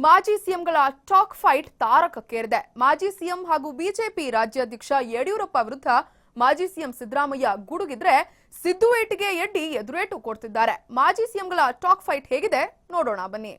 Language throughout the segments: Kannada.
ಮಾಜಿ ಸಿಎಂಗಳ ಟಾಕ್ ಫೈಟ್ ತಾರಕಕ್ಕೇರಿದೆ. ಮಾಜಿ ಸಿಎಂ ಹಾಗೂ ಬಿಜೆಪಿ ರಾಜ್ಯಾಧ್ಯಕ್ಷ ಯಡಿಯೂರಪ್ಪ ವಿರುದ್ಧ ಮಾಜಿ ಸಿಎಂ ಸಿದ್ದರಾಮಯ್ಯ ಗುಡುಗಿದ್ರೆ ಸಿದ್ದು ಏಟಿಗೆ ಎಡ್ಡಿ ಎದುರೇಟು ಕೊಡ್ತಿದ್ದಾರೆ. ಮಾಜಿ ಸಿಎಂಗಳ ಟಾಕ್ ಫೈಟ್ ಹೇಗಿದೆ ನೋಡೋಣ ಬನ್ನಿ.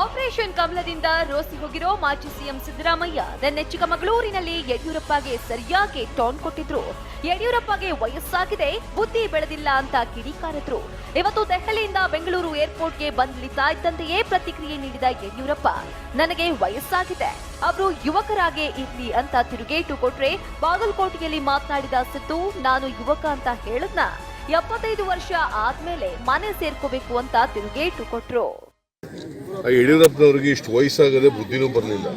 ಆಪರೇಷನ್ ಕಮಲದಿಂದ ರೋಸಿ ಹೋಗಿರೋ ಮಾಜಿ ಸಿಎಂ ಸಿದ್ದರಾಮಯ್ಯ ನಿನ್ನೆ ಚಿಕ್ಕಮಗಳೂರಿನಲ್ಲಿ ಯಡಿಯೂರಪ್ಪಗೆ ಸರಿಯಾಗಿ ಟಾನ್ ಕೊಟ್ಟಿದ್ರು. ಯಡಿಯೂರಪ್ಪಗೆ ವಯಸ್ಸಾಗಿದೆ, ಬುದ್ಧಿ ಬೆಳೆದಿಲ್ಲ ಅಂತ ಕಿಡಿಕಾರಿದ್ರು. ಇವತ್ತು ದೆಹಲಿಯಿಂದ ಬೆಂಗಳೂರು ಏರ್ಪೋರ್ಟ್ಗೆ ಬಂದಿಳಿತಾ ಇದ್ದಂತೆಯೇ ಪ್ರತಿಕ್ರಿಯೆ ನೀಡಿದ ಯಡಿಯೂರಪ್ಪ, ನನಗೆ ವಯಸ್ಸಾಗಿದೆ, ಅವರು ಯುವಕರಾಗೇ ಇರ್ಲಿ ಅಂತ ತಿರುಗೇಟು ಕೊಟ್ರೆ, ಬಾಗಲಕೋಟೆಯಲ್ಲಿ ಮಾತನಾಡಿದ ಸಿದ್ದು, ನಾನು ಯುವಕ ಅಂತ ಹೇಳದ್ನ 75 ವರ್ಷ ಆದ್ಮೇಲೆ ಮನೆ ಸೇರ್ಕೋಬೇಕು ಅಂತ ತಿರುಗೇಟು ಕೊಟ್ರು. ಯಡಿಯೂರಪ್ಪನವ್ರಿಗೆ ಇಷ್ಟು ವಯಸ್ಸಾಗದೆ ಬುದ್ಧಿನೂ ಬರಲಿಲ್ಲ.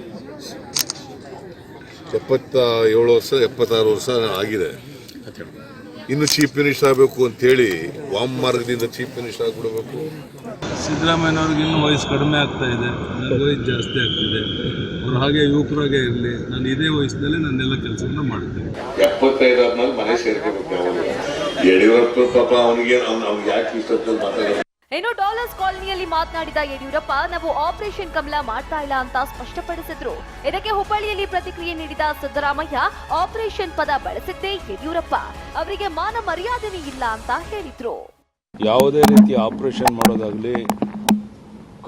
77 ವರ್ಷ 76 ವರ್ಷ ಆಗಿದೆ. ಇನ್ನು ಚೀಫ್ ಮಿನಿಸ್ಟರ್ ಆಗಬೇಕು ಅಂತೇಳಿ ವಾಮ ಮಾರ್ಗದಿಂದ ಚೀಫ್ ಮಿನಿಸ್ಟರ್ ಆಗ್ಬಿಡಬೇಕು. ಸಿದ್ದರಾಮಯ್ಯನವ್ರಿಗೆ ಇನ್ನೂ ವಯಸ್ಸು ಕಡಿಮೆ ಆಗ್ತಾ ಇದೆ, ನನ್ನ ವಯಸ್ಸು ಜಾಸ್ತಿ ಆಗ್ತಿದೆ. ಅವ್ರು ಹಾಗೆ ಯುವಕರಾಗೆ ಇರಲಿ, ನಾನು ಇದೇ ವಯಸ್ಸಿನಲ್ಲಿ ನಾನೆಲ್ಲ ಕೆಲಸಗಳನ್ನ ಮಾಡ್ತೇನೆ. 75 ಆದ್ಮೇಲೆ ಮನೆ ಸೇರ್ಕೋಬೇಕು. ಯಡಿಯೂರಪ್ಪ ಪಾಪ ಅವನಿಗೆ ಯಾಕೆ ಇಷ್ಟೊತ್ತಲ್ಲಿ ಮಾತಾಡೋದು. ಇನ್ನು ಡಾಲರ್ಸ್ ಕಾಲೋನಿಯಲ್ಲಿ ಮಾತನಾಡಿದ ಯಡಿಯೂರಪ್ಪ, ನಾವು ಆಪರೇಷನ್ ಕಮಲ ಮಾಡ್ತಾ ಇಲ್ಲ ಅಂತ ಸ್ಪಷ್ಟಪಡಿಸಿದ್ರು. ಇದಕ್ಕೆ ಹುಬ್ಬಳ್ಳಿಯಲ್ಲಿ ಪ್ರತಿಕ್ರಿಯೆ ನೀಡಿದ ಸಿದ್ದರಾಮಯ್ಯ, ಆಪರೇಷನ್ ಪದ ಬಳಸಿದ್ದೇ ಯಡಿಯೂರಪ್ಪ, ಅವರಿಗೆ ಮಾನ ಮರ್ಯಾದೆನೇ ಇಲ್ಲ ಅಂತ ಹೇಳಿದ್ರು. ಯಾವುದೇ ರೀತಿ ಆಪರೇಷನ್ ಮಾಡೋದಾಗ್ಲಿ,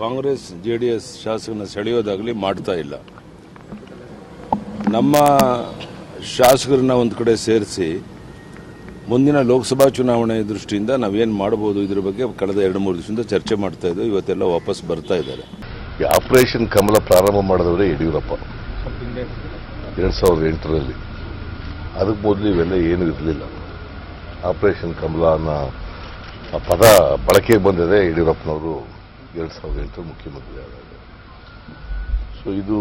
ಕಾಂಗ್ರೆಸ್ ಜೆಡಿಎಸ್ ಶಾಸಕನ ಸೆಳೆಯೋದಾಗ್ಲಿ ಮಾಡ್ತಾ ಇಲ್ಲ. ನಮ್ಮ ಶಾಸಕರನ್ನ ಒಂದು ಕಡೆ ಸೇರಿಸಿ ಮುಂದಿನ ಲೋಕಸಭಾ ಚುನಾವಣೆ ದೃಷ್ಟಿಯಿಂದ ನಾವೇನು ಮಾಡಬಹುದು ಇದ್ರ ಬಗ್ಗೆ ಕಳೆದ 2-3 ದಿವಸದಿಂದ ಚರ್ಚೆ ಮಾಡ್ತಾ ಇದ್ದೋ. ಇವತ್ತೆಲ್ಲ ವಾಪಸ್ ಬರ್ತಾ ಇದ್ದಾರೆ. ಆಪರೇಷನ್ ಕಮಲ ಪ್ರಾರಂಭ ಮಾಡಿದವರೇ ಯಡಿಯೂರಪ್ಪ 2008ರಲ್ಲಿ. ಅದಕ್ಕೆ ಮೊದಲು ಇವೆಲ್ಲ ಏನೂ ಇರಲಿಲ್ಲ. ಆಪರೇಷನ್ ಕಮಲ ಅನ್ನೋ ಪದ ಬಳಕೆಗೆ ಬಂದಿದೆ ಯಡಿಯೂರಪ್ಪನವರು 2008 ಮುಖ್ಯಮಂತ್ರಿ ಆದಾಗ. ಸೊ ಇದು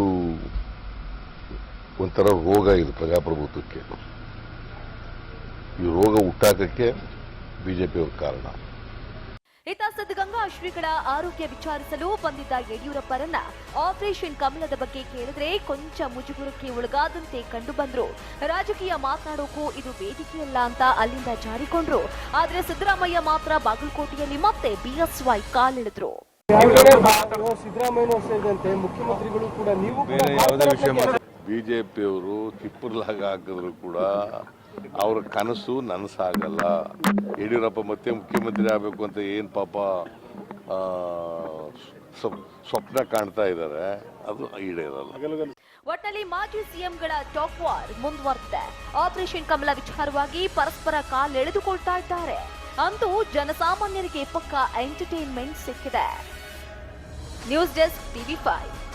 ಒಂಥರ ರೋಗ, ಇದು ಪ್ರಜಾಪ್ರಭುತ್ವಕ್ಕೆ. ಈ ರೋಗ ಹುಟ್ಟಾಕಕ್ಕೆ ಬಿಜೆಪಿಯವ್ರ ಕಾರಣ. ಇತ್ತ ಸಿದ್ಧಗಂಗಾ ಶ್ರೀಗಳ ಆರೋಗ್ಯ ವಿಚಾರಿಸಲು ಬಂದಿದ್ದ ಯಡಿಯೂರಪ್ಪರನ್ನ ಆಪರೇಷನ್ ಕಮಲದ ಬಗ್ಗೆ ಕೇಳಿದ್ರೆ ಕೊಂಚ ಮುಜುಗುರಕ್ಕೆ ಒಳಗಾದಂತೆ ಕಂಡು ಬಂದ್ರು. ರಾಜಕೀಯ ಮಾತನಾಡೋಕು ಇದು ವೇದಿಕೆಯಲ್ಲ ಅಂತ ಅಲ್ಲಿಂದ ಜಾರಿಕೊಂಡ್ರು. ಆದ್ರೆ ಸಿದ್ದರಾಮಯ್ಯ ಮಾತ್ರ ಬಾಗಲಕೋಟೆಯಲ್ಲಿ ಮತ್ತೆ ಬಿಎಸ್ವೈ ಕಾಲಿಳಿದ್ರು. ಬಿಜೆಪಿಯವರು ತಿಪ್ಪರ್ಲಾಗ ಹಾಕಿದ್ರು ಕೂಡ ಅವ್ರ ಕನಸು ನನಸಾಗಲ್ಲ. ಯಡಿಯೂರಪ್ಪ ಮತ್ತೆ ಮುಖ್ಯಮಂತ್ರಿ ಆಗಬೇಕು ಅಂತ ಏನು ಪಾಪ ಸ್ವಪ್ನ ಕಾಣ್ತಾ ಇದ್ದಾರೆ, ಅದು ಈಡೇರಲ್ಲ. ಒಟ್ಟಲ್ಲಿ ಮಾಜಿ ಸಿಎಂಗಳ ಟಾಕ್ ವಾರ್ ಮುಂದುವರೆದಿದೆ. ಆಪರೇಷನ್ ಕಮಲ ವಿಚಾರವಾಗಿ ಪರಸ್ಪರ ಕಾಲೆಳೆದುಕೊಳ್ತಾ ಇದ್ದಾರೆ. ಅಂತೂ ಜನಸಾಮಾನ್ಯರಿಗೆ ಪಕ್ಕಾ ಎಂಟರ್ಟೈನ್ಮೆಂಟ್ ಸಿಕ್ಕಿದೆ. News desk TV5.